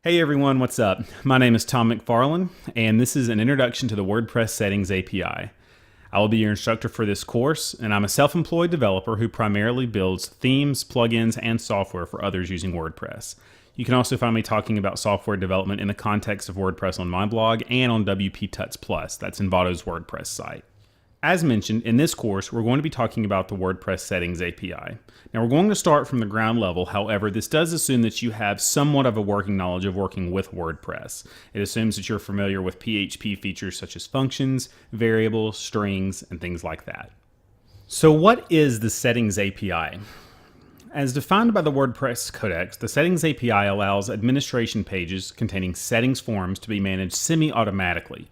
Hey everyone, what's up? My name is Tom McFarlin, and this is an introduction to the WordPress Settings API. I will be your instructor for this course, and I'm a self-employed developer who primarily builds themes, plugins, and software for others using WordPress. You can also find me talking about software development in the context of WordPress on my blog and on WP Tuts Plus, that's Envato's WordPress site. As mentioned, in this course, we're going to be talking about the WordPress Settings API. Now, we're going to start from the ground level. However, this does assume that you have somewhat of a working knowledge of working with WordPress. It assumes that you're familiar with PHP features such as functions, variables, strings, and things like that. So what is the Settings API? As defined by the WordPress Codex, the Settings API allows administration pages containing settings forms to be managed semi-automatically.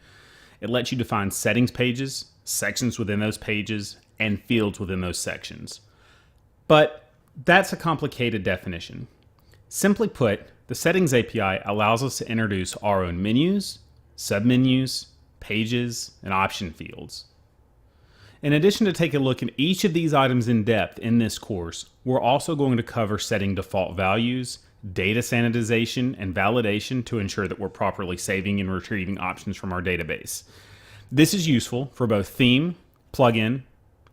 It lets you define settings pages, sections within those pages, and fields within those sections. But that's a complicated definition. Simply put, the Settings API allows us to introduce our own menus, submenus, pages, and option fields. In addition to take a look at each of these items in depth in this course, we're also going to cover setting default values, data sanitization, and validation to ensure that we're properly saving and retrieving options from our database. This is useful for both theme, plugin,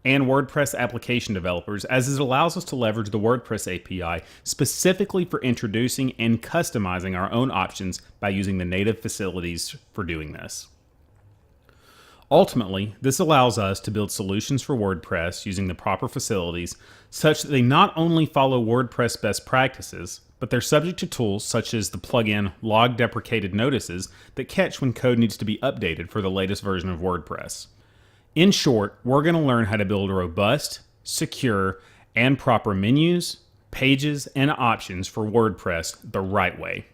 and WordPress application developers, as it allows us to leverage the WordPress API specifically for introducing and customizing our own options by using the native facilities for doing this. Ultimately, this allows us to build solutions for WordPress using the proper facilities such that they not only follow WordPress best practices, but they're subject to tools such as the plugin log deprecated notices that catch when code needs to be updated for the latest version of WordPress. In short, we're going to learn how to build robust, secure, and proper menus, pages, and options for WordPress the right way.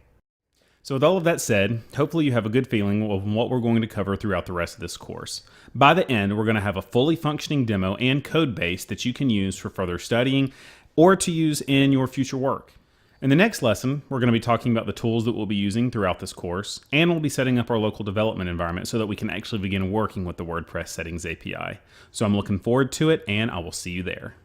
So with all of that said, hopefully you have a good feeling of what we're going to cover throughout the rest of this course. By the end, we're going to have a fully functioning demo and code base that you can use for further studying or to use in your future work. In the next lesson, we're going to be talking about the tools that we'll be using throughout this course, and we'll be setting up our local development environment so that we can actually begin working with the WordPress Settings API. So I'm looking forward to it, and I will see you there.